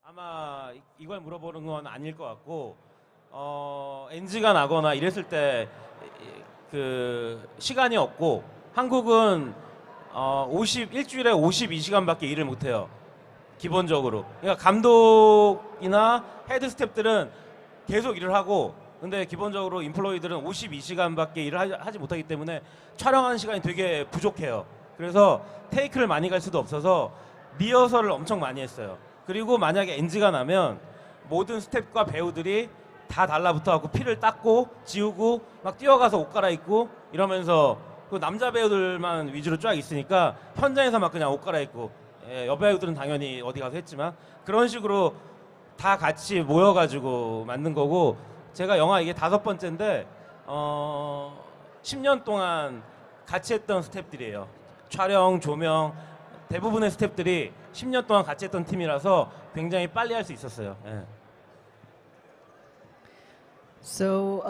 아마 이걸 물어보는 건 아닐 것 같고 NG가 나거나 이랬을 때 그 시간이 없고 한국은 일주일에 52시간밖에 일을 못해요. 기본적으로. 그러니까 감독이나 헤드 스태프들은 계속 일을 하고 근데 기본적으로 인플로이들은 52시간밖에 일을 하지 못하기 때문에 촬영하는 시간이 되게 부족해요. 그래서 테이크를 많이 갈 수도 없어서 리허설을 엄청 많이 했어요. 그리고 만약에 NG가 나면 모든 스태프과 배우들이 다 달라붙어갖고 피를 닦고 지우고 막 뛰어가서 옷 갈아입고 이러면서 그 남자 배우들만 위주로 쫙 있으니까 현장에서 막 그냥 옷 갈아입고 여배우들은 당연히 어디 가서 했지만 그런 식으로 다 같이 모여가지고 만든 거고 제가 영화 이게 5번째인데 10년 동안 같이 했던 스태프들이에요. 촬영, 조명 대부분의 스태프들이 10년 동안 같이 했던 팀이라서 굉장히 빨리 할 수 있었어요. 예. So,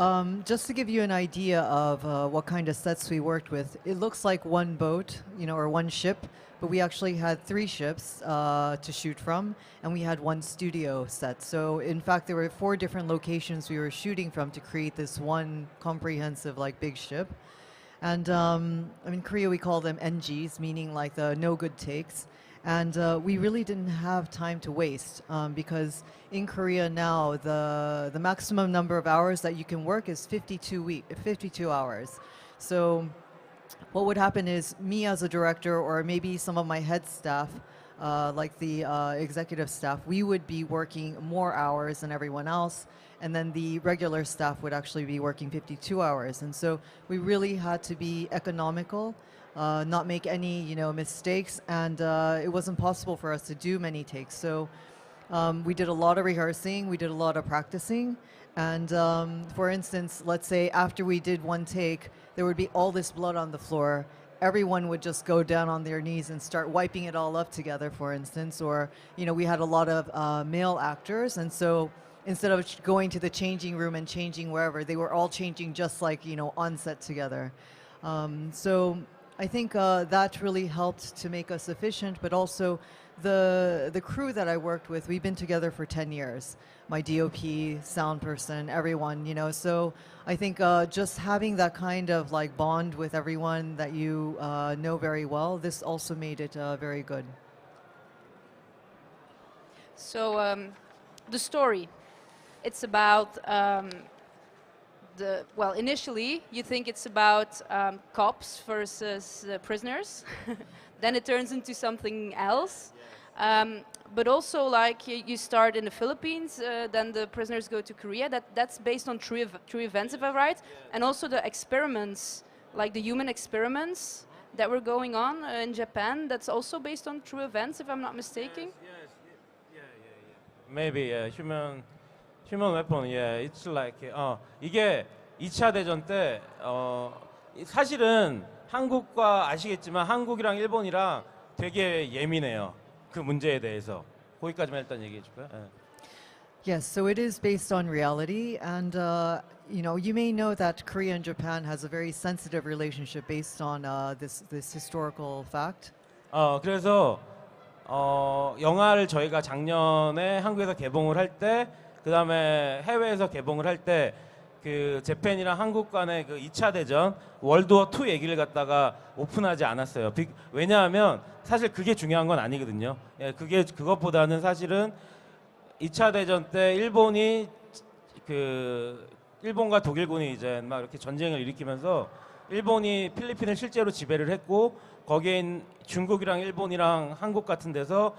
just to give you an idea of what kind of sets we worked with, it looks like one boat, or one ship, but we actually had 3 ships to shoot from, and we had 1 studio set. So, in fact, there were 4 different locations we were shooting from to create this one comprehensive, big ship. And in Korea, we call them NGs, meaning like the no good takes. And we really didn't have time to waste because in Korea now, the maximum number of hours that you can work is 52 hours. So what would happen is me as a director or maybe some of my head staff, like the executive staff, we would be working more hours than everyone else. And then the regular staff would actually be working 52 hours. And so we really had to be economical, not make any mistakes, and it wasn't possible for us to do many takes. So we did a lot of rehearsing, we did a lot of practicing, and for instance, let's say after we did 1 take, there would be all this blood on the floor. Everyone would just go down on their knees and start wiping it all up together, for instance, or we had a lot of male actors, and so instead of going to the changing room and changing wherever, they were all changing just like on set together. So I think that really helped to make us efficient, but also the crew that I worked with, we've been together for 10 years. My DOP, sound person, everyone, so I think just having that kind of bond with everyone that you know very well, this also made it very good. So the story, it's about initially you think it's about cops versus prisoners. Then it turns into something else. But also you start in the Philippines, then the prisoners go to Korea. That's based on true events, if I'm right. And also the experiments, like the human experiments that were going on in Japan, that's also based on true events, if I'm not mistaken. Yes. Yeah. Maybe human weapon. Yeah, it's like 이게 2차 대전 때 사실은 한국과 아시겠지만 한국이랑 일본이랑 되게 예민해요. 그 문제에 대해서. 거기까지만 일단 얘기해 줄까요? Yes, so it is based on reality, and you may know that Korea and Japan has a very sensitive relationship based on this historical fact. 그래서 영화를 저희가 작년에 한국에서 개봉을 할 때, 그 다음에 해외에서 개봉을 할 때, 그 재팬이랑 한국 간의 그 2차 대전 월드워 2 얘기를 갖다가 오픈하지 않았어요. 왜냐하면 사실 그게 중요한 건 아니거든요. 예, 그것보다는 사실은 2차 대전 때 일본과 독일군이 이제 막 이렇게 전쟁을 일으키면서 일본이 필리핀을 실제로 지배를 했고 거기에 중국이랑 일본이랑 한국 같은 데서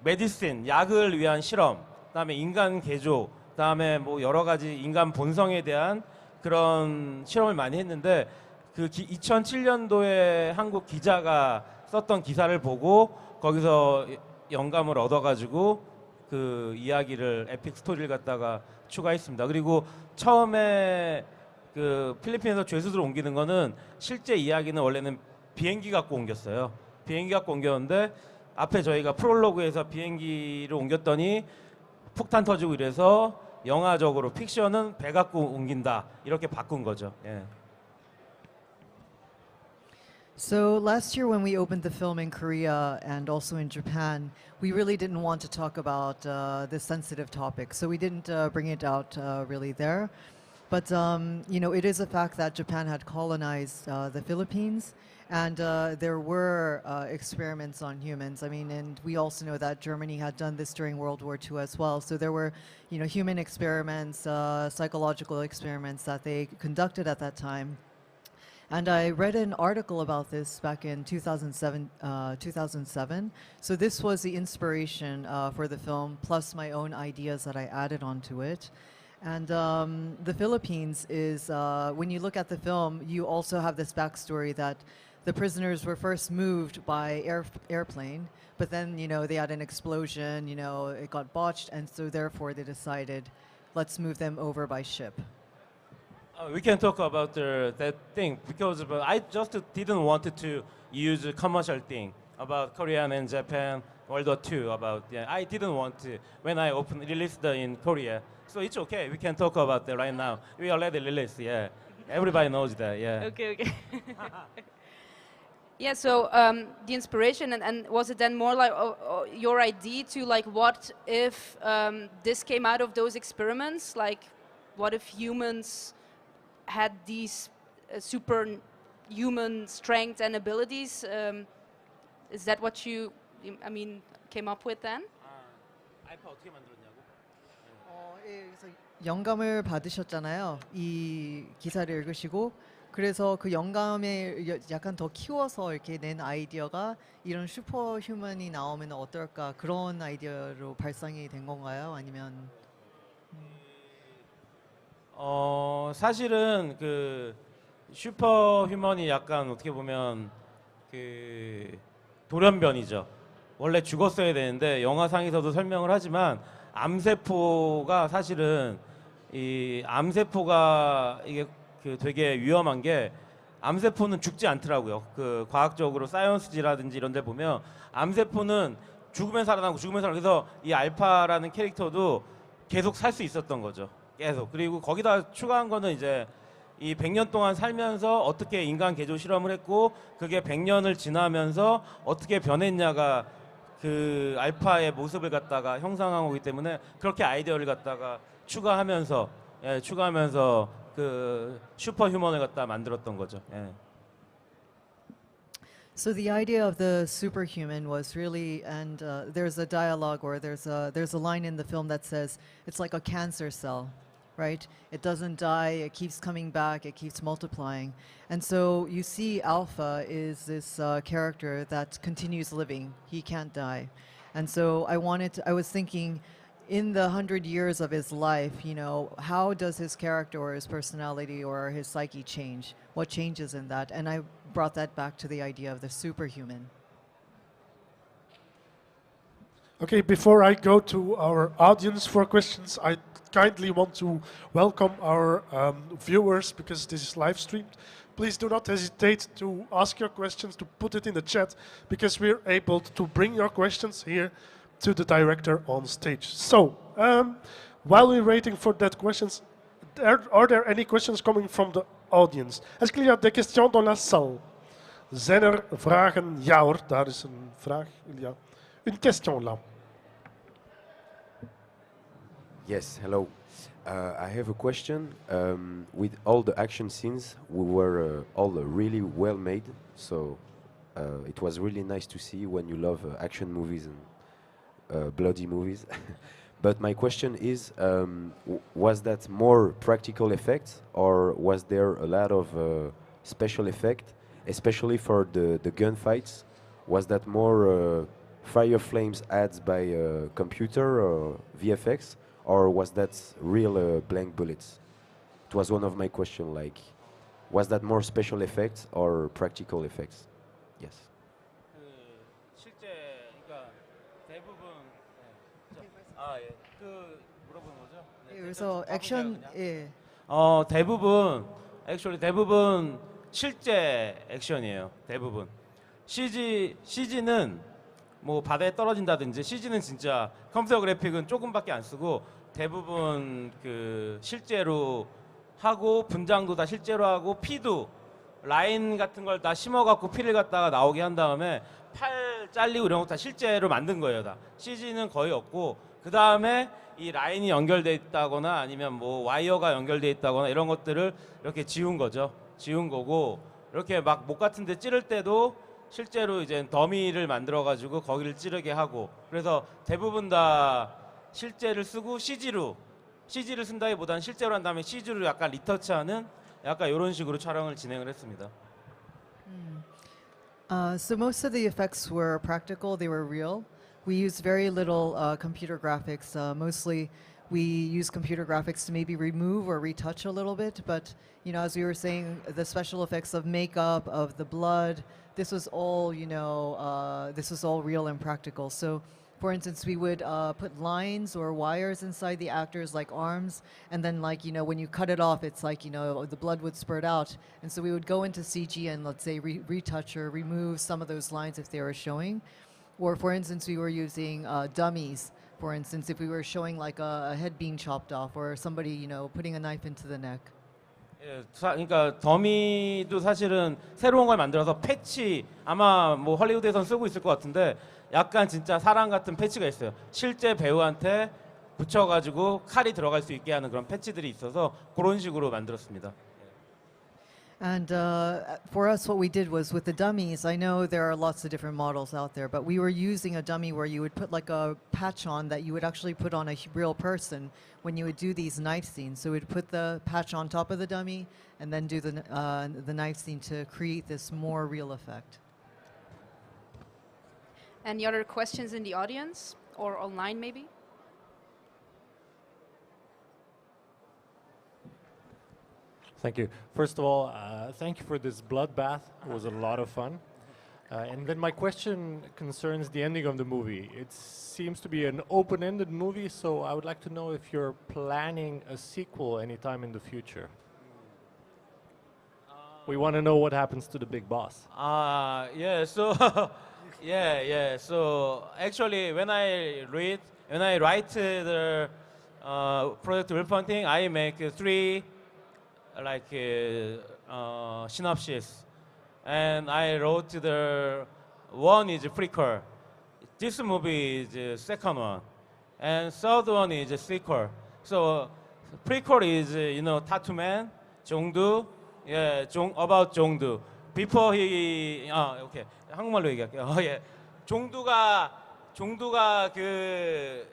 메디신, 약을 위한 실험, 그다음에 인간 개조, 그다음에 뭐 여러 가지 인간 본성에 대한 그런 실험을 많이 했는데 그 2007년도에 한국 기자가 썼던 기사를 보고 거기서 영감을 얻어가지고 그 이야기를 에픽 스토리를 갖다가 추가했습니다. 그리고 처음에 그 필리핀에서 죄수들을 옮기는 거는 실제 이야기는 원래는 비행기 갖고 옮겼어요. 비행기 갖고 옮겼는데 앞에 저희가 프롤로그에서 비행기를 옮겼더니 폭탄 터지고 이래서 영화적으로 픽션은 배 갖고 옮긴다 이렇게 바꾼 거죠. 예. So last year when we opened the film in Korea and also in Japan, we really didn't want to talk about this sensitive topic. So we didn't bring it out really there. But it is a fact that Japan had colonized the Philippines, and there were experiments on humans. I mean, and we also know that Germany had done this during World War II as well. So there were, human experiments, psychological experiments that they conducted at that time. And I read an article about this back in 2007. So this was the inspiration for the film, plus my own ideas that I added onto it. And the Philippines is, when you look at the film, you also have this backstory that the prisoners were first moved by airplane, but then, they had an explosion, it got botched, and so therefore they decided, let's move them over by ship. We can talk about that thing because I just didn't want to use a commercial thing about Korean and Japan World War II. I didn't want to when I released in Korea. So it's okay. We can talk about that right now. We already released. Yeah, everybody knows that. Yeah. Okay. Yeah, so the inspiration, and was it then more like your idea to like, what if this came out of those experiments? Like, what if humans had these superhuman strength and abilities? Is that what you, came up with then? 어떻게 만들었냐고? 그래서 영감을 받으셨잖아요. 이 기사를 읽으시고 그래서 그 영감에 약간 더 키워서 이렇게 낸 아이디어가 이런 슈퍼휴먼이 나오면 어떨까 그런 아이디어로 발상이 된 건가요? 아니면 사실은 그 슈퍼휴먼이 약간 어떻게 보면 그 돌연변이죠. 원래 죽었어야 되는데 영화상에서도 설명을 하지만 암세포가 사실은 이 암세포가 이게 그 되게 위험한 게 암세포는 죽지 않더라고요. 그 과학적으로 사이언스지라든지 이런 데 보면 암세포는 죽으면 살아나고 죽으면 살아나고 그래서 이 알파라는 캐릭터도 계속 살 수 있었던 거죠. 계속. 그리고 거기다 추가한 거는 이제 이 100년 동안 살면서 어떻게 인간 개조 실험을 했고 그게 100년을 지나면서 어떻게 변했냐가 그 알파의 모습을 갖다가 형상한 거기 때문에 그렇게 아이디어를 갖다가 추가하면서 그 슈퍼휴먼을 갖다 만들었던 거죠. 예. So the idea of the superhuman was really, and there's a dialogue or there's a line in the film that says it's like a cancer cell, right? It doesn't die, it keeps coming back, it keeps multiplying. And so you see Alpha is this character that continues living. He can't die. And so I was thinking, in the 100 years of his life, how does his character or his personality or his psyche change? What changes in that? And I brought that back to the idea of the superhuman. Okay, before I go to our audience for questions, I kindly want to welcome our viewers because this is live streamed. Please do not hesitate to ask your questions, to put it in the chat, because we're able to bring your questions here to the director on stage. So, while we're waiting for that questions, are there any questions coming from the audience? Est-ce qu'il y a des questions dans la salle? Zijn er vragen? Ja hoor, daar is een vraag. Ja. Une question là. Yes, hello. I have a question. With all the action scenes, we were all really well made. So it was really nice to see when you love action movies and bloody movies. But my question is, was that more practical effects or was there a lot of special effect, especially for the gunfights? Was that more fire flames added by computer or VFX? Or was that real blank bullets? It was one of my questions, like, was that more special effects or practical effects? Yes. 실제 그러니까 대부분 물어보는 거죠? 그래서 액션 대부분 실제 액션이에요. 대부분 CG는 뭐 바다에 떨어진다든지 CG는 진짜 컴퓨터 그래픽은 조금밖에 안 쓰고 대부분 그 실제로 하고 분장도 다 실제로 하고 피도 라인 같은 걸 다 심어갖고 피를 갖다가 나오게 한 다음에 팔 잘리고 이런 거 다 실제로 만든 거예요. 다 CG는 거의 없고 그 다음에 이 라인이 연결돼 있다거나 아니면 뭐 와이어가 연결돼 있다거나 이런 것들을 이렇게 지운 거죠. 지운 거고 이렇게 막 목 같은 데 찌를 때도 실제로 이제 더미를 만들어 가지고 거기를 찌르게 하고 그래서 대부분 다 실제를 쓰고 CG를 쓴다기보다는 실제로 한 다음에 CG로 약간 리터치하는 약간 이런 식으로 촬영을 진행을 했습니다. So most of the effects were practical, they were real. We used very little computer graphics. Mostly we use computer graphics to maybe remove or retouch a little bit, but you know, as we were saying, the special effects of makeup, of the blood, this was all, you know, this was all real and practical. So for instance, we would put lines or wires inside the actors, like arms, and then like, you know, when you cut it off, it's like, you know, the blood would spurt out. And so we would go into CG and let's say retouch or remove some of those lines if they were showing. Or for instance, we were using dummies. For instance, if we were showing like a head being chopped off or somebody, you know, putting a knife into the neck. 예, 그러니까 더미도 사실은 새로운 걸 만들어서 패치 아마 뭐 헐리우드에선 쓰고 있을 것 같은데 약간 진짜 사람 같은 패치가 있어요. 실제 배우한테 붙여가지고 칼이 들어갈 수 있게 하는 그런 패치들이 있어서 그런 식으로 만들었습니다. And for us, what we did was with the dummies, I know there are lots of different models out there, but we were using a dummy where you would put like a patch on that you would actually put on a real person when you would do these knife scenes. So we'd put the patch on top of the dummy and then do the knife scene to create this more real effect. Any other questions in the audience or online maybe? Thank you. First of all, thank you for this bloodbath. It was a lot of fun. And then my question concerns the ending of the movie. It seems to be an open-ended movie, so I would like to know if you're planning a sequel anytime in the future. We want to know what happens to the big boss. Yeah. So, yeah. So actually, when I write the project reporting, I make three like synopsis, and I wrote the one is prequel. This movie is the second one, and third one is a sequel. So prequel is you know Tattoo Man, 종두, yeah, about 종두. Before he, okay, 한국말로 얘기할게요. 예, 종두가 그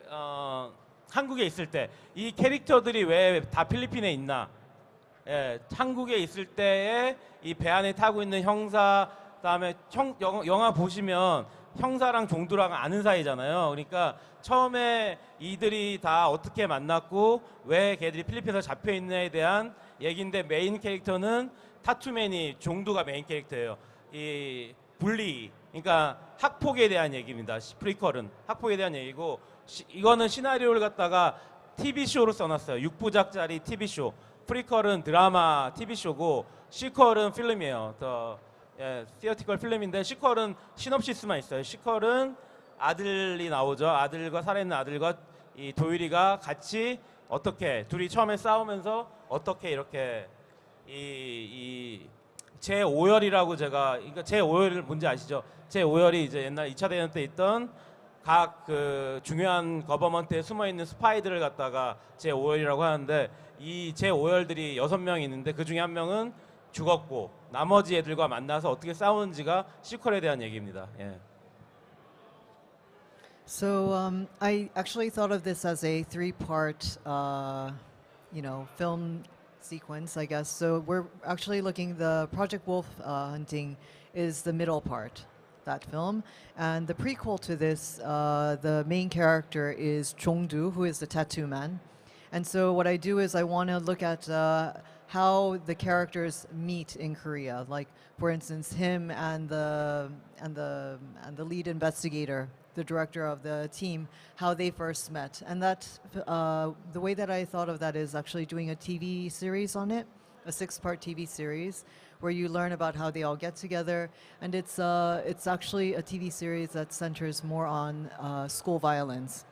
한국에 있을 때 이 캐릭터들이 왜 다 필리핀에 있나? 예, 한국에 있을 때에 이 배 안에 타고 있는 형사, 그다음에 영화 보시면 형사랑 종두랑 아는 사이잖아요. 그러니까 처음에 이들이 다 어떻게 만났고 왜 걔들이 필리핀에서 잡혀 있느냐에 대한 얘기인데 메인 캐릭터는 타투맨이 종두가 메인 캐릭터예요. 이 분리, 그러니까 학폭에 대한 얘기입니다. 프리퀄은 학폭에 대한 얘기고 이거는 시나리오를 갖다가 TV쇼로 써놨어요. 6부작짜리 TV쇼. 프리퀄은 드라마 TV쇼고 시퀄은 필름이에요. 티어티컬 필름인데 시퀄은 시놉시스만 있어요. 시퀄은 아들이 나오죠. 아들과 살아있는 아들과 이 도일이가 같이 어떻게 둘이 처음에 싸우면서 어떻게 이렇게 이 제5열이라고 제가 그러니까 제5열 뭔지 아시죠? 제5열이 이제 옛날 2차 대전 때 있던 각 그 중요한 거버먼트에 숨어 있는 스파이들을 갖다가 제5열이라고 하는데 이 제5열들이 6명이 있는데 그 중에 한 명은 죽었고 나머지 애들과 만나서 어떻게 싸우는지가 시퀄에 대한 얘기입니다. 예. So I actually thought of this as a three-part, film sequence, I guess. So we're actually looking. The Project Wolf hunting is the middle part, that film, and the prequel to this, the main character is Chongdu, who is the tattoo man. And so what I do is I want to look at how the characters meet in Korea. Like, for instance, him and the lead investigator, the director of the team, how they first met. And that the way that I thought of that is actually doing a TV series on it, a 6-part TV series where you learn about how they all get together. And it's actually a TV series that centers more on school violence.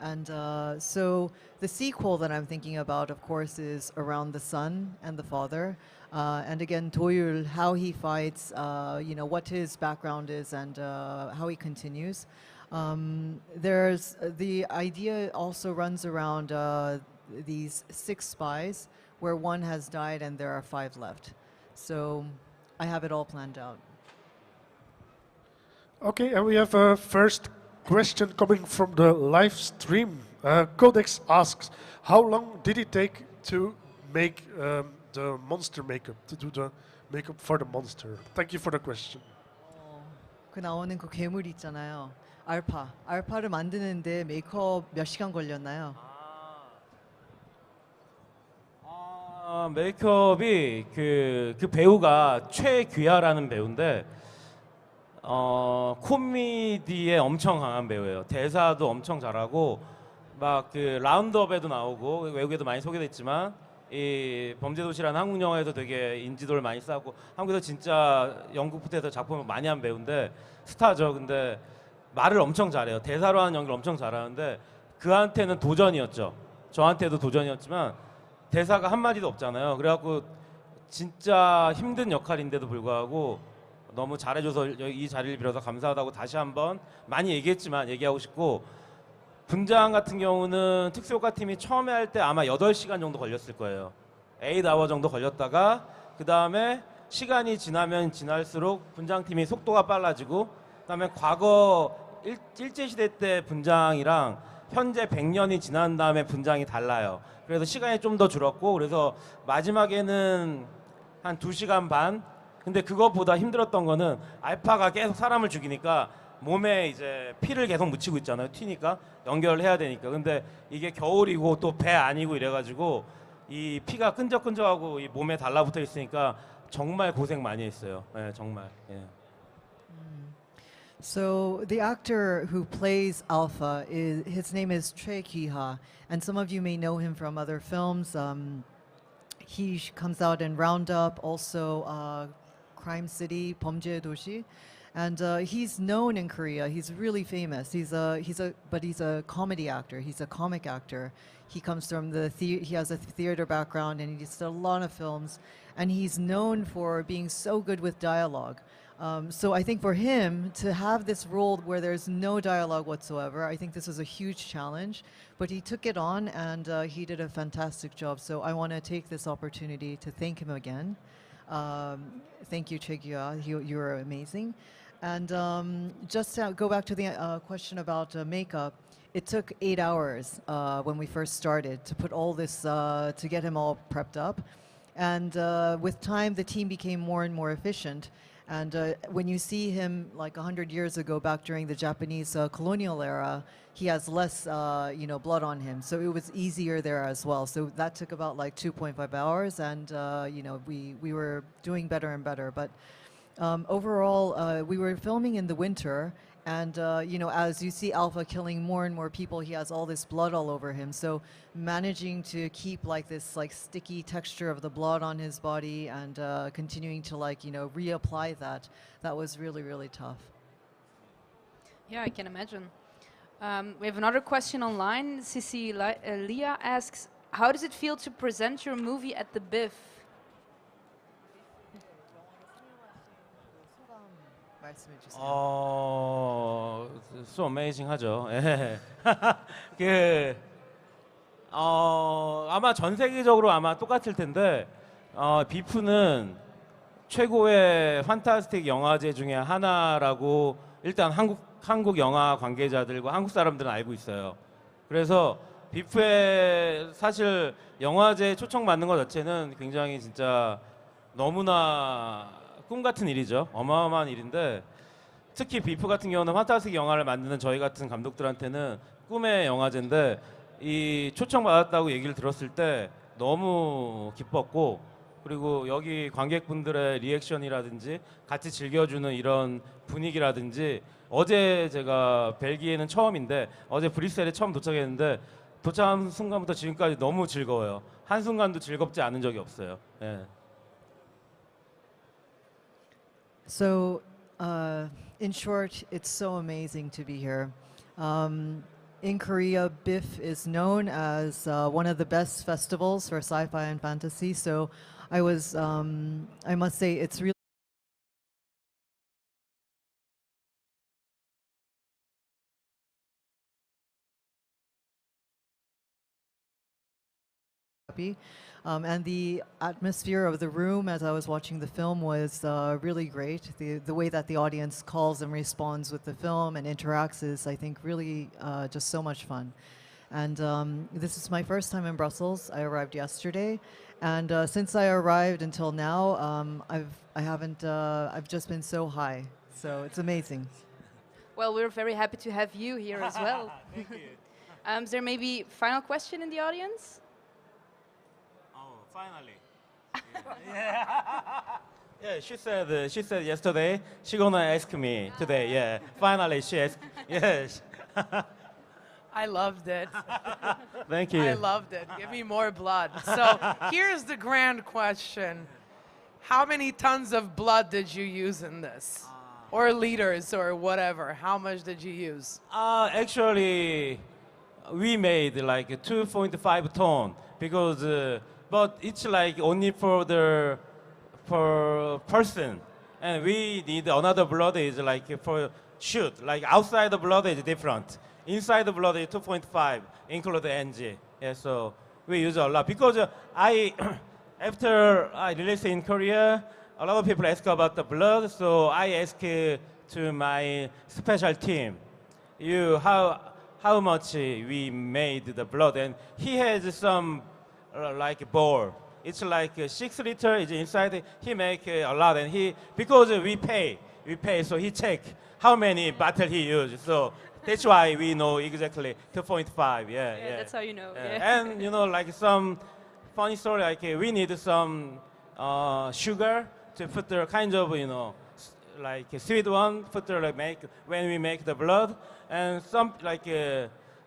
And so the sequel that I'm thinking about, of course, is around the son and the father. And again, Toyul, how he fights, what his background is, and how he continues. There's the idea also runs around these 6 spies, where 1 has died and there are 5 left. So I have it all planned out. Okay, and we have a first question coming from the live stream. Codex asks, how long did it take to make the monster makeup, to do the makeup for the monster? Thank you for the question. 그 나오는 그 괴물 있잖아요. 알파. 알파를 만드는데 메이크업 몇 시간 걸렸나요? 메이크업이 그 배우가 최귀하라는 배우인데 코미디에 엄청 강한 배우예요. 대사도 엄청 잘하고 막 그 라운드업에도 나오고 외국에도 많이 소개됐지만 이 범죄도시라는 한국 영화에서 되게 인지도를 많이 쌓고 한국에서 진짜 영국부터 해서 작품을 많이 한 배우인데 스타죠. 근데 말을 엄청 잘해요. 대사로 하는 연기를 엄청 잘하는데 그한테는 도전이었죠. 저한테도 도전이었지만 대사가 한마디도 없잖아요. 그래갖고 진짜 힘든 역할인데도 불구하고 너무 잘해줘서 이 자리를 빌어서 감사하다고 다시 한번 많이 얘기했지만 얘기하고 싶고, 분장 같은 경우는 특수효과팀이 처음에 할 때 아마 8시간 정도 걸렸을 거예요. 8아워 정도 걸렸다가 그 다음에 시간이 지나면 지날수록 분장팀이 속도가 빨라지고, 그 다음에 과거 일제시대 때 분장이랑 현재 100년이 지난 다음에 분장이 달라요. 그래서 시간이 좀 더 줄었고, 그래서 마지막에는 한 2시간 반. 근데 그것보다 힘들었던 거는 알파가 계속 사람을 죽이니까 몸에 이제 피를 계속 묻히고 있잖아요. 튀니까 연결을 해야 되니까. 근데 이게 겨울이고 또 배 아니고 이래가지고 이 피가 끈적끈적하고 이 몸에 달라붙어 있으니까 정말 고생 많이 했어요. 네, 정말. 예. So the actor who plays Alpha, his name is Choi Ki-ha, and some of you may know him from other films. He comes out in Roundup, also Crime City, 범죄 도시, and he's known in Korea. He's really famous. He's a comedy actor. He's a comic actor. He comes from he has a theater background, and he's done a lot of films, and he's known for being so good with dialogue. So I think for him to have this role where there's no dialogue whatsoever, I think this is a huge challenge. But he took it on, and he did a fantastic job. So I want to take this opportunity to thank him again. Thank you, Chegya. You are amazing. And just to go back to the question about makeup, it took 8 hours when we first started to put all this, to get him all prepped up. And with time, the team became more and more efficient. And when you see him like 100 years ago, back during the Japanese colonial era, he has less, blood on him. So it was easier there as well. So that took about like 2.5 hours, and we were doing better and better. But overall, we were filming in the winter. And, as you see Alpha killing more and more people, he has all this blood all over him. So managing to keep like this like sticky texture of the blood on his body and continuing to reapply that was really, really tough. Yeah, I can imagine. We have another question online. Sissy Leah asks, how does it feel to present your movie at the BIF? so amazing 하죠. 예. 아마 전 세계적으로 아마 똑같을 텐데, 비프는 최고의 판타스틱 영화제 중에 하나라고 일단 한국 영화 관계자들과 한국 사람들은 알고 있어요. 그래서 비프에 사실 영화제 초청받는 것 자체는 굉장히 진짜 너무나 꿈 같은 일이죠. 어마어마한 일인데, 특히 비프 같은 경우는 판타스틱 영화를 만드는 저희 같은 감독들한테는 꿈의 영화제인데, 이 초청받았다고 얘기를 들었을 때 너무 기뻤고, 그리고 여기 관객분들의 리액션이라든지 같이 즐겨주는 이런 분위기라든지, 어제 제가 벨기에는 처음인데 어제 브뤼셀에 처음 도착했는데 도착한 순간부터 지금까지 너무 즐거워요. 한순간도 즐겁지 않은 적이 없어요. 예. So, in short, it's so amazing to be here. In Korea, BIF is known as one of the best festivals for sci-fi and fantasy. So I must say, it's really happy. And the atmosphere of the room as I was watching the film was really great. The way that the audience calls and responds with the film and interacts is, I think, really just so much fun. And this is my first time in Brussels. I arrived yesterday, and since I arrived until now, I've just been so high. So it's amazing. Well, we're very happy to have you here as well. Thank you. Is there maybe final question in the audience? Oh, finally. Yeah, she said yesterday she gonna ask me today. Yeah, finally she asked. Yes. I loved it. Thank you. I loved it. Give me more blood. So here's the grand question. How many tons of blood did you use in this? Or liters or whatever. How much did you use? Actually, we made like a 2.5 ton because, but it's like only for the per person, and we need another blood is like for shoot. Like outside the blood is different. Inside the blood is 2.5, include the NG. Yeah, so we use a lot because I after I released in Korea, a lot of people ask about the blood, so I ask to my special team, how much we made the blood, and he has some like bowl. It's like 6 liters is inside. He make a lot, and because we pay, so he check how many bottle he used. So that's why we know exactly 2.5. Yeah. That's how you know. Yeah. Yeah. And like some funny story, like we need some sugar to put the kind of like a sweet one put the like make when we make the blood, and some like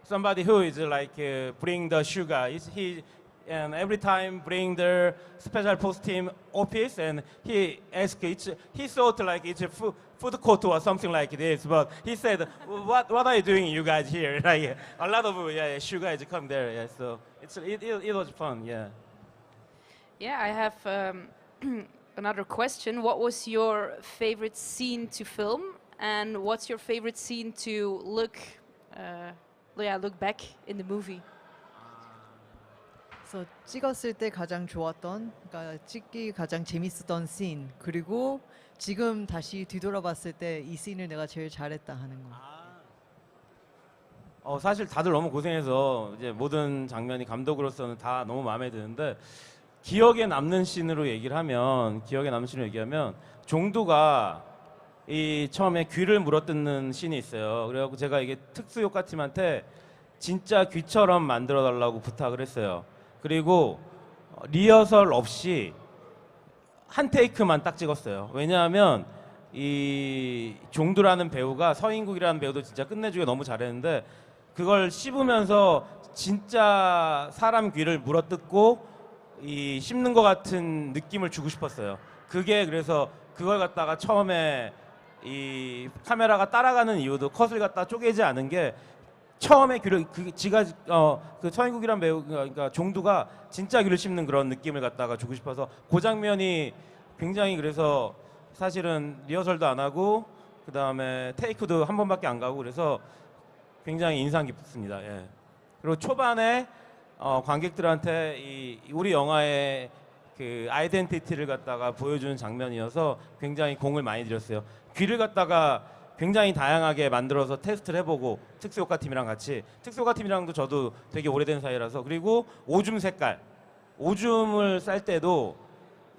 somebody who is like bring the sugar he and every time bring the special post team office, and he ask he thought like it's a food court or something like this, but he said what are you doing you guys here? Like a lot of sugar is come there. Yeah, so it was fun. Yeah. Yeah, I have another question. What was your favorite scene to film, and what's your favorite scene to look back in the movie? 그래서 찍었을 때 가장 좋았던, 그러니까 찍기 가장 재밌었던 씬, 그리고 지금 다시 뒤돌아봤을 때 이 씬을 내가 제일 잘했다 하는 거. 사실 다들 너무 고생해서 이제 모든 장면이 감독으로서는 다 너무 마음에 드는데 기억에 남는 씬으로 얘기를 하면 종두가 이 처음에 귀를 물어뜯는 씬이 있어요. 그래갖고 제가 이게 특수 효과팀한테 진짜 귀처럼 만들어 달라고 부탁을 했어요. 그리고 리허설 없이 한 테이크만 딱 찍었어요. 왜냐하면 이 종두라는 배우가 서인국이라는 배우도 진짜 끝내주기 너무 잘했는데 그걸 씹으면서 진짜 사람 귀를 물어뜯고 이 씹는 것 같은 느낌을 주고 싶었어요. 그게 그래서 그걸 갖다가 처음에 이 카메라가 따라가는 이유도 컷을 갖다 쪼개지 않은 게 처음에 귀를 그 서인국이란 배우 그러니까 종두가 진짜 귀를 씹는 그런 느낌을 갖다가 주고 싶어서 그 장면이 굉장히 그래서 사실은 리허설도 안 하고 그 다음에 테이크도 한 번밖에 안 가고 그래서 굉장히 인상 깊습니다. 예. 그리고 초반에 관객들한테 우리 영화의 그 아이덴티티를 갖다가 보여주는 장면이어서 굉장히 공을 많이 들였어요. 귀를 갖다가 굉장히 다양하게 만들어서 테스트를 해보고 특수효과팀이랑 같이 특수효과팀이랑도 저도 되게 오래된 사이라서 그리고 오줌 색깔 오줌을 쌀 때도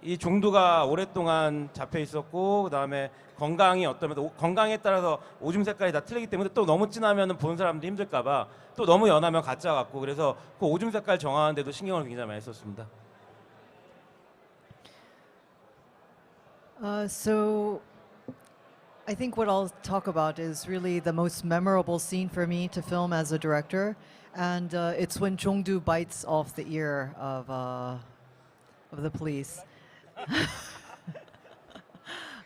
이 종두가 오랫동안 잡혀 있었고 그다음에 건강이 어떠면 건강에 따라서 오줌 색깔이 다 틀리기 때문에 또 너무 진하면 보는 사람들이 힘들까봐 또 너무 연하면 가짜 같고 그래서 그 오줌 색깔 정하는데도 신경을 굉장히 많이 썼습니다. So I think what I'll talk about is really the most memorable scene for me to film as a director, and it's when Jong-do bites off the ear of the police.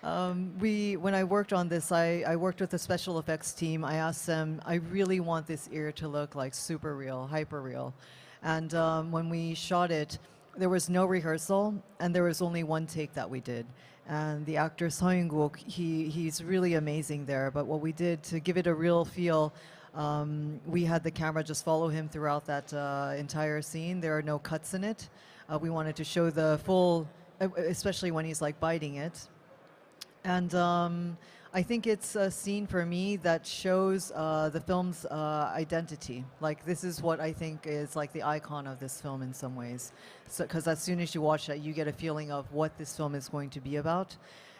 When I worked on this, I worked with the special effects team. I asked them, I really want this ear to look like super real, hyper real. And when we shot it, there was no rehearsal, and there was only one take that we did. And the actor Seong-guk, he's really amazing there. But what we did to give it a real feel, we had the camera just follow him throughout that entire scene. There are no cuts in it. We wanted to show the full, especially when he's like biting it. And I think it's a scene for me that shows the film's identity. Like, this is what I think is like the icon of this film in some ways. Because as soon as you watch that, you get a feeling of what this film is going to be about.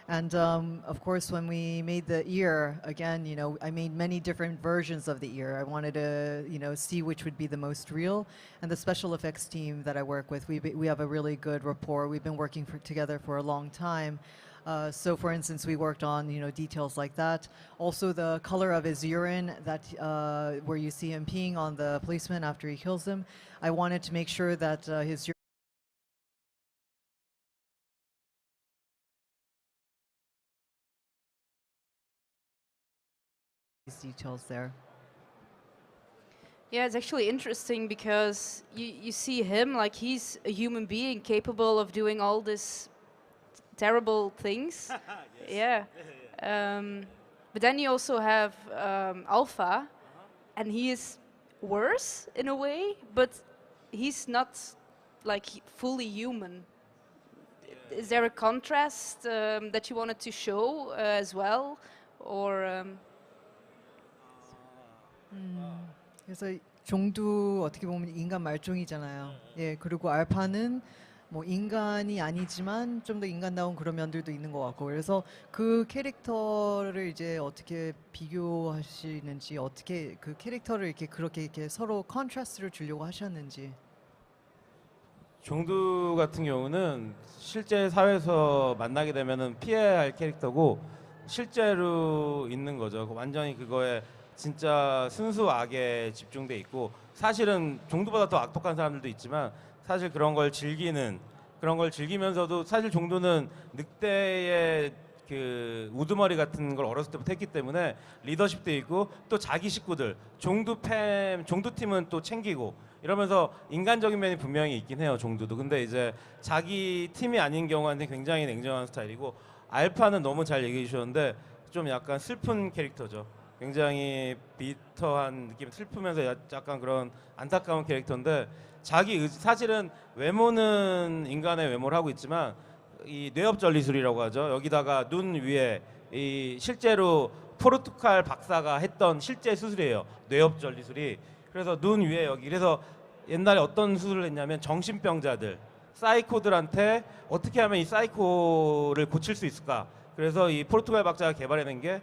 And of course, when we made the ear, again, I made many different versions of the ear. I wanted to, see which would be the most real. And the special effects team that I work with, we have a really good rapport. We've been working together for a long time. So, for instance, we worked on details like that. Also, the color of his urine, that where you see him peeing on the policeman after he kills him. I wanted to make sure that his details there. Yeah, it's actually interesting because you see him like he's a human being capable of doing all this terrible things. Yeah. But then you also have Alpha, and he is worse in a way, but he's not like fully human. Is there a contrast that you wanted to show as well, or? 그래서 종도 어떻게 보면 인간 말종이잖아요. 예, 그리고 알파는 뭐 인간이 아니지만 좀 더 인간다운 그런 면들도 있는 것 같고, 그래서 그 캐릭터를 이제 어떻게 비교하시는지, 어떻게 그 캐릭터를 그렇게 서로 컨트라스트를 주려고 하셨는지. 종두 같은 경우는 실제 사회에서 만나게 되면은 피해야 할 캐릭터고 실제로 있는 거죠. 완전히 그거에 진짜 순수 악에 집중돼 있고, 사실은 종두보다 더 악독한 사람들도 있지만 사실 그런 걸 즐기면서도 사실 종두는 늑대의 그 우두머리 같은 걸 어렸을 때부터 했기 때문에 리더십도 있고, 또 자기 식구들 종두팀은 또 챙기고 이러면서 인간적인 면이 분명히 있긴 해요, 종두도. 근데 이제 자기 팀이 아닌 경우한테 굉장히 냉정한 스타일이고, 알파는 너무 잘 얘기해 주셨는데 좀 약간 슬픈 캐릭터죠. 굉장히 비터한 느낌, 슬프면서 약간 그런 안타까운 캐릭터인데, 사실은 외모는 인간의 외모를 하고 있지만 이 뇌엽 전리술이라고 하죠. 여기다가 눈 위에 이 실제로 포르투갈 박사가 했던 실제 수술이에요, 뇌엽 전리술이. 그래서 눈 위에 여기, 그래서 옛날에 어떤 수술을 했냐면 정신병자들, 사이코들한테 어떻게 하면 이 사이코를 고칠 수 있을까, 그래서 이 포르투갈 박사가 개발해낸 게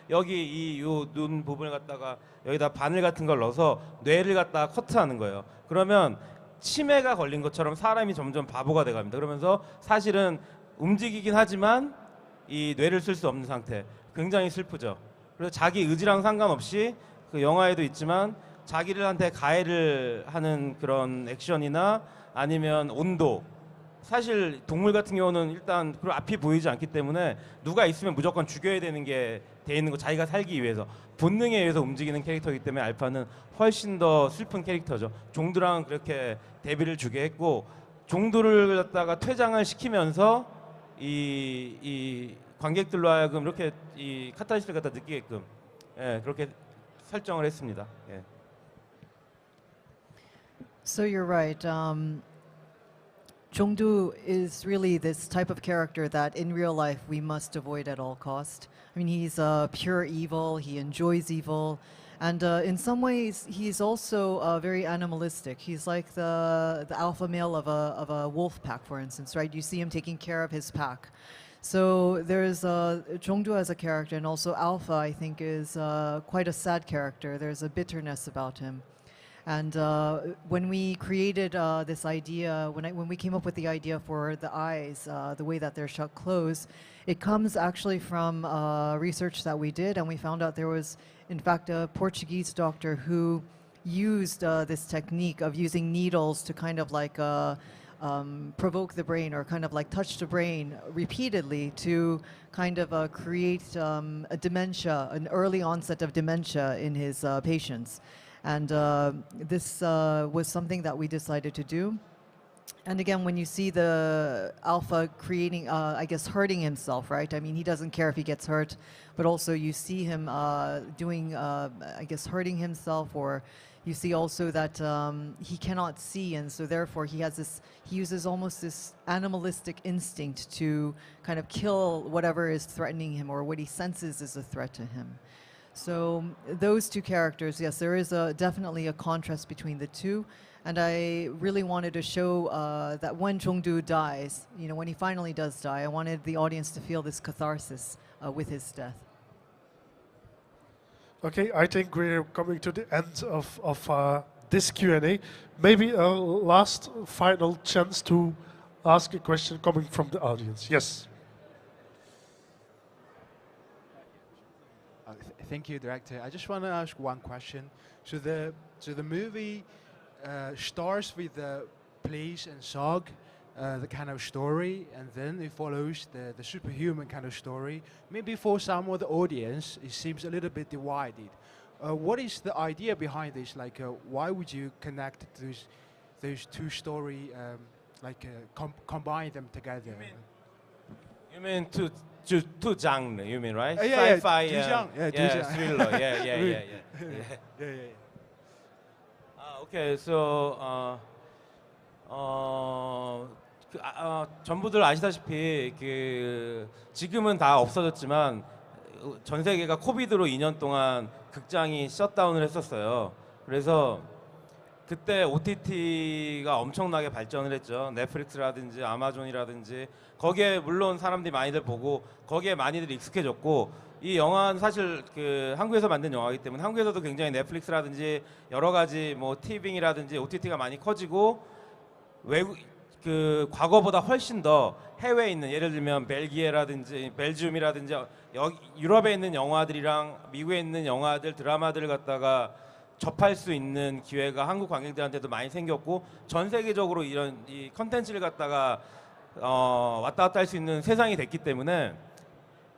여기 이 눈 부분을 갖다가 여기다 바늘 같은 걸 넣어서 뇌를 갖다가 커트하는 거예요. 그러면 치매가 걸린 것처럼 사람이 점점 바보가 돼갑니다. 그러면서 사실은 움직이긴 하지만 이 뇌를 쓸 수 없는 상태. 굉장히 슬프죠. 그래서 자기 의지랑 상관없이 그 영화에도 있지만 자기들한테 가해를 하는 그런 액션이나 아니면 온도, 사실 동물 같은 경우는 일단 그런 앞이 보이지 않기 때문에 누가 있으면 무조건 죽여야 되는 게 돼 있는 거, 자기가 살기 위해서 본능에 의해서 움직이는 캐릭터이기 때문에 알파는 훨씬 더 슬픈 캐릭터죠. 종두랑 그렇게 대비를 주게 했고, 종두를 갖다가 퇴장을 시키면서 이 관객들로 하여금 이렇게 이 카타르시스를 갖다 느끼게끔, 예, 그렇게 설정을 했습니다. 예. So you're right. Jongdu is really this type of character that in real life we must avoid at all cost. I mean, he's pure evil, he enjoys evil, and in some ways he's also very animalistic. He's like the alpha male of a wolf pack, for instance, right? You see him taking care of his pack. So there's Jongdu as a character, and also Alpha, I think, is quite a sad character. There's a bitterness about him. And when we created this idea, when we came up with the idea for the eyes, the way that they're shut closed, it comes actually from research that we did, and we found out there was, in fact, a Portuguese doctor who used this technique of using needles to kind of like provoke the brain, or kind of like touch the brain repeatedly to kind of create a dementia, an early onset of dementia in his patients. And this was something that we decided to do. And again, when you see the alpha creating, I guess, hurting himself, right? I mean, he doesn't care if he gets hurt, but also you see him doing, I guess, hurting himself, or you see also that he cannot see, and so therefore he has this, he uses almost this animalistic instinct to kind of kill whatever is threatening him or what he senses is a threat to him. So those two characters, yes, there is definitely a contrast between the two. And I really wanted to show that when Chongdu dies, you know, when he finally does die, I wanted the audience to feel this catharsis with his death. Okay, I think we're coming to the end of this Q&A. Maybe a last final chance to ask a question coming from the audience. Yes. Thank you, director. I just want to ask one question. So the movie starts with the police and Zog, the kind of story, and then it follows the superhuman kind of story. Maybe for some of the audience, it seems a little bit divided. What is the idea behind this? Like, why would you connect those two story, combine them together? You mean two genre? You mean, right? Yeah, Sci-fi, two genre. Yeah, two genre. thriller. Yeah. Yeah. Okay, so 전부들 아시다시피 지금은 다 없어졌지만 전 세계가 코비드로 2년 동안 극장이 셧다운을 했었어요. 그래서 그때 OTT가 엄청나게 발전을 했죠. 넷플릭스라든지 아마존이라든지 거기에 물론 사람들이 많이들 보고 거기에 많이들 익숙해졌고, 이 영화는 사실 한국에서 만든 영화이기 때문에 한국에서도 굉장히 넷플릭스라든지 여러 가지 뭐 티빙이라든지 OTT가 많이 커지고, 외국 과거보다 훨씬 더 해외에 있는, 예를 들면 벨기에라든지 벨지움이라든지 유럽에 있는 영화들이랑 미국에 있는 영화들, 드라마들을 갖다가 접할 수 있는 기회가 한국 관객들한테도 많이 생겼고, 전 세계적으로 이런 이 컨텐츠를 갖다가 왔다 갔다 할 수 있는 세상이 됐기 때문에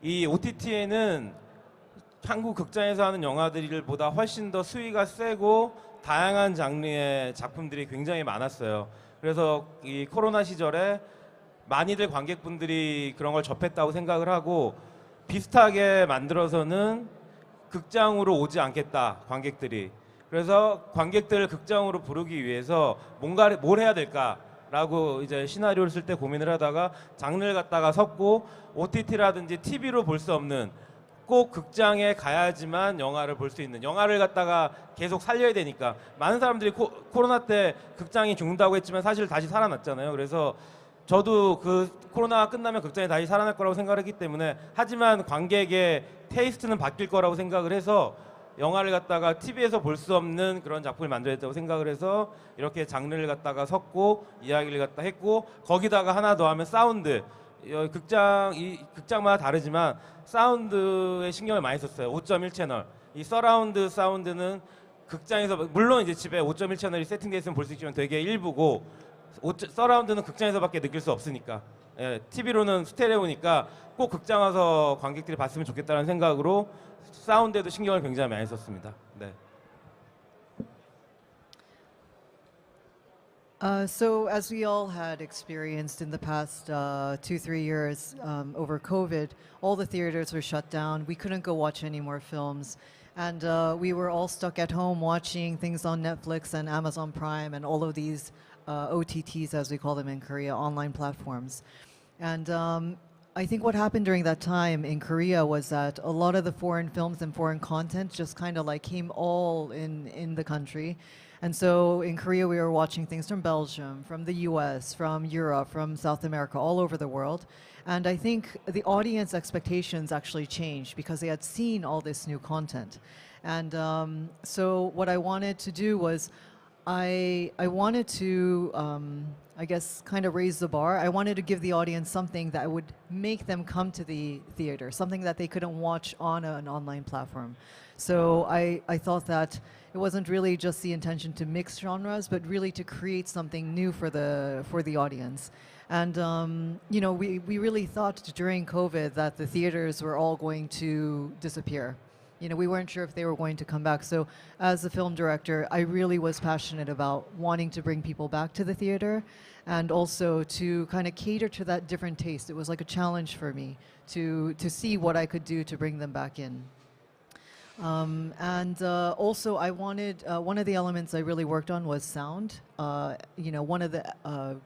이 OTT에는 한국 극장에서 하는 영화들보다 훨씬 더 수위가 세고 다양한 장르의 작품들이 굉장히 많았어요. 그래서 이 코로나 시절에 많이들 관객분들이 그런 걸 접했다고 생각을 하고, 비슷하게 만들어서는 극장으로 오지 않겠다, 관객들이. 그래서 관객들을 극장으로 부르기 위해서 뭘 해야 될까라고 이제 시나리오를 쓸 때 고민을 하다가 장르를 갖다가 섞고, OTT라든지 TV로 볼 수 없는, 꼭 극장에 가야지만 영화를 볼 수 있는, 영화를 갖다가 계속 살려야 되니까. 많은 사람들이 코로나 때 극장이 죽는다고 했지만 사실 다시 살아났잖아요. 그래서 저도 코로나가 끝나면 극장이 다시 살아날 거라고 생각했기 때문에, 하지만 관객의 테이스트는 바뀔 거라고 생각을 해서 영화를 갖다가 TV에서 볼 수 없는 그런 작품을 만들었다고 생각을 해서 이렇게 장르를 갖다가 섞고 이야기를 갖다 했고, 거기다가 하나 더 하면 사운드. 극장마다 다르지만 사운드에 신경을 많이 썼어요. 5.1 채널. 이 서라운드 사운드는 극장에서, 물론 이제 집에 5.1 채널이 세팅되어 있으면 볼 수 있지만 되게 일부고, 서라운드는 극장에서밖에 느낄 수 없으니까, TV로는 스테레오니까 꼭 극장 와서 관객들이 봤으면 좋겠다는 생각으로 사운드에도 신경을 굉장히 많이 썼습니다. 네. So as we all had experienced in the past 2-3 years over COVID, all the theaters were shut down. We couldn't go watch any more films. And we were all stuck at home watching things on Netflix and Amazon Prime and all of these OTTs, as we call them in Korea, online platforms. And I think what happened during that time in Korea was that a lot of the foreign films and foreign content just kind of like came all in the country. And so in Korea, we were watching things from Belgium, from the US, from Europe, from South America, all over the world. And I think the audience expectations actually changed because they had seen all this new content. And so what I wanted to do was I wanted to, I guess, kind of raise the bar. I wanted to give the audience something that would make them come to the theater, something that they couldn't watch on an online platform. So I thought that it wasn't really just the intention to mix genres, but really to create something new for the audience. And you know, we really thought during COVID that the theaters were all going to disappear. You know, we weren't sure if they were going to come back. So as a film director, I really was passionate about wanting to bring people back to the theater and also to kind of cater to that different taste. It was like a challenge for me to see what I could do to bring them back in. And also, I wanted one of the elements I really worked on was sound. You know, one of the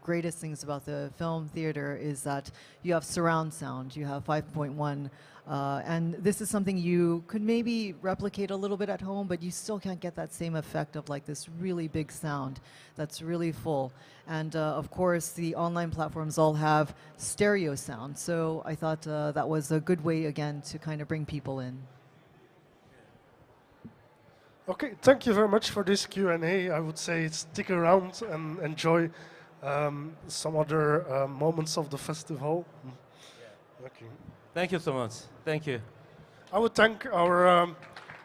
greatest things about the film theater is that you have surround sound. You have 5.1, and this is something you could maybe replicate a little bit at home, but you still can't get that same effect of like this really big sound that's really full. And of course, the online platforms all have stereo sound. So I thought that was a good way again to kind of bring people in. Okay, thank you very much for this Q&A. I would say stick around and enjoy some other moments of the festival. Okay. Thank you so much. Thank you. I would thank our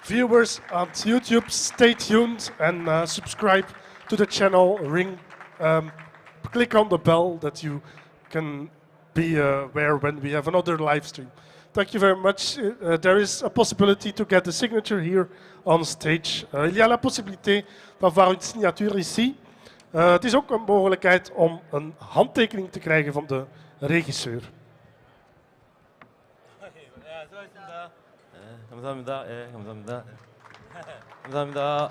viewers on YouTube. Stay tuned and subscribe to the channel. Click on the bell that you can be aware when we have another live stream. Thank you very much. There is a possibility to get a signature here on stage. Il y a la possibilité d'avoir une signature ici. Het is ook een mogelijkheid om een handtekening te krijgen van de regisseur. 감사합니다. 예, 감사합니다. 감사합니다.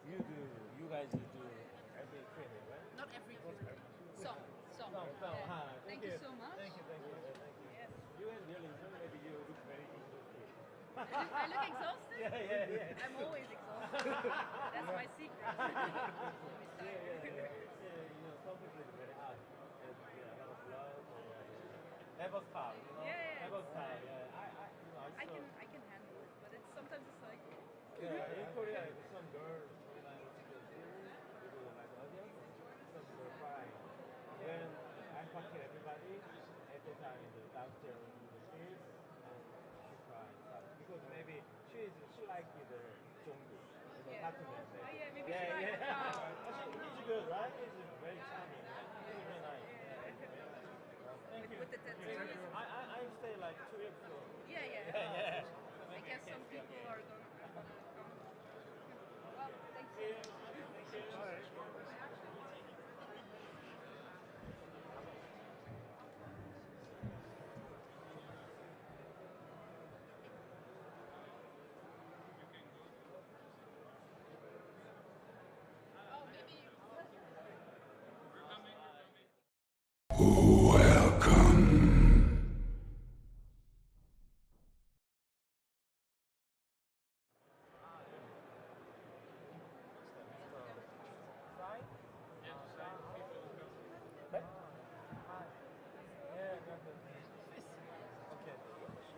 You guys do every training, right? Not every some. Thank you so much. Thank you. Yes. You and really, maybe you look very exhausted. I look exhausted? Yeah. I'm always exhausted. That's my secret. Some people is very hard. A lot of blood. Never stop, you know? Never stop, yeah. I can handle it, but sometimes it's like... Yeah, in Korea, some girls, when I was in the theater, we do like audience, some girls crying. Then I talk to everybody, at the time the downstairs in the stage, and she cried. Because maybe she liked the Jungkook, document. maybe she liked it. He's good, right? He's very charming. He's very nice. Thank you. With the tattoos. I stay like 2 weeks ago. Yeah. I guess some people are gonna... Well, thank you.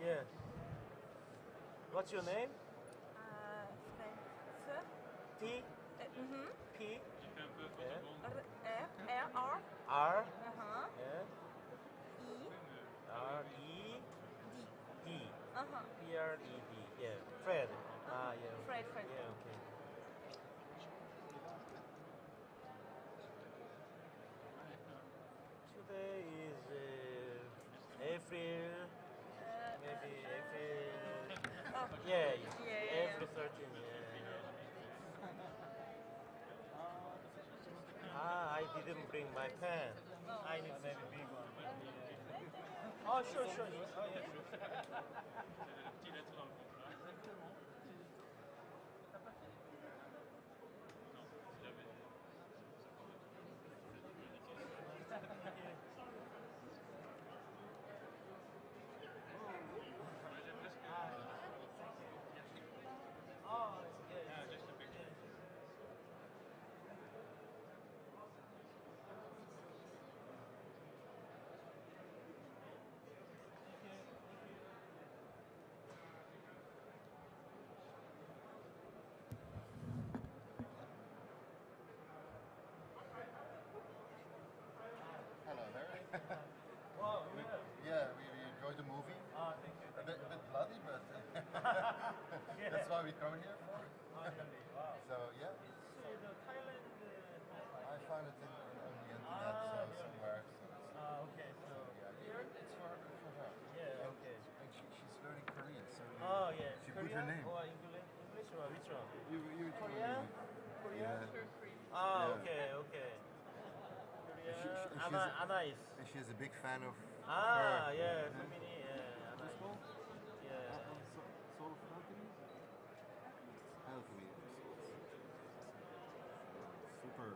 Yes. What's your name? T P R R E D P R E D. Yeah, Fred. Yeah. Fred. Yeah, okay. Today is April. Maybe April. Yeah. April 13. I didn't bring my pen. I need maybe big one. Oh, sure. Oh, yeah. Wow, Yeah, we enjoyed the movie. thank you. A bit bloody, but that's why we come here for. Wow. So yeah, So the Thailand. I found it on the internet, so somewhere. So, Okay, so yeah, here it's for yeah. She put her Korean name. or English or which one? You Korean? Yeah. Ah, Yeah. okay, okay. Korean. and she's- Anais. And she's a big fan of Ah, her. yeah, so many, yeah, Anais. Yeah. Soul of Alchemy? Alchemy. Super.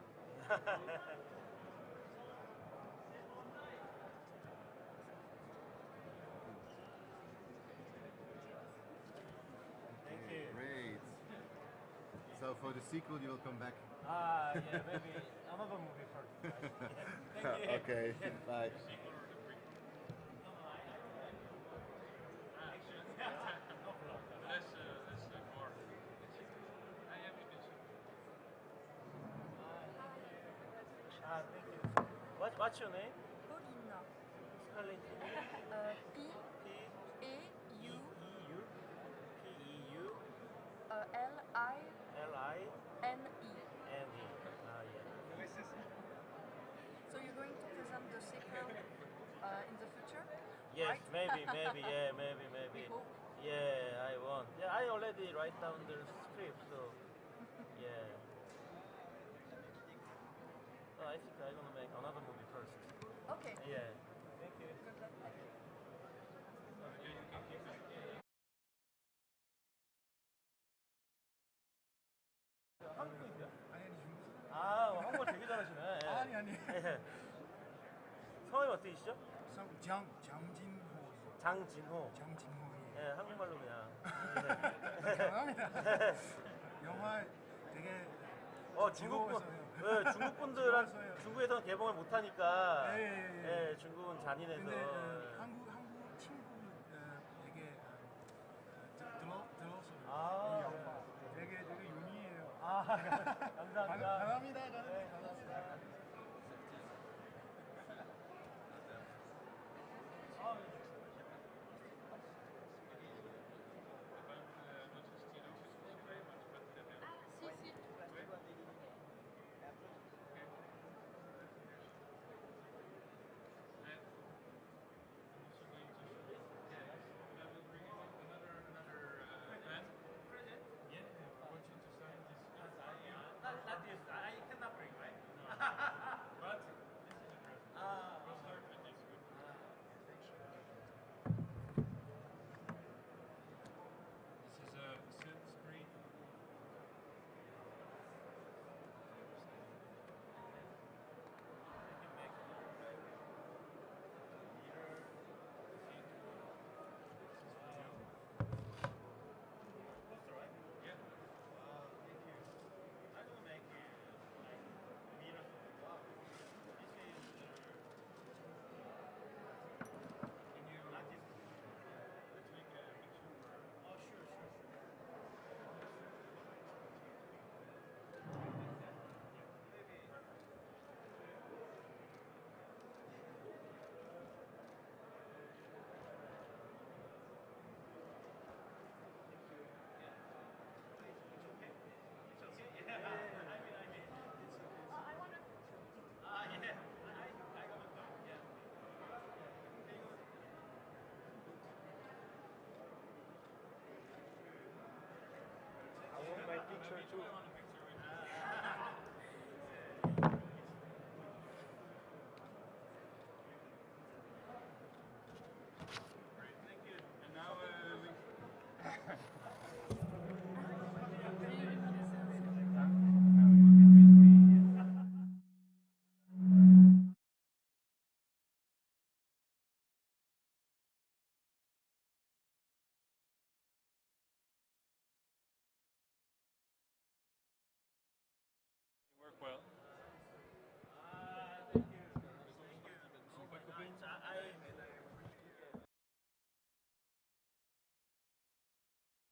Thank Okay, you. great. So for the sequel, you will come back. Ah, yeah, maybe another movie first. Yeah. Thank you. Okay, bye. Ah, thank you. What's your name? Paulina. Spell it. P A U P-E-U. P-E-U. L I L-I-N-E. N E. Ah, yeah. So you're going to present the sequel in the future? Yes, right? maybe, yeah, maybe. We hope. Yeah, I want. Yeah, I already write down the script, so yeah. So I think I'm gonna make another movie first. Okay. Yeah. Thank you. Good luck. 한국인이야? 아, 한국어 되게 잘하시네. 예. 아니. 예. 성함이 어떻게시죠? 장진호. 장진호. 장진호. 예, 한국말로 그냥. 감사합니다. 영화 되게 중국 분, 즐거워서요. 예, 중국 분들한 즐거워서요. 중국에서는 개봉을 못 하니까. 예. 예, 중국은 잔인해서. 근데 한국 친구에게 들었어요. 아, 이 영화 되게 유니해요. 아, 감사합니다. 감사합니다. 네, 감사합니다. Not this. I cannot bring, right? But This is a sit screen. I want my picture too.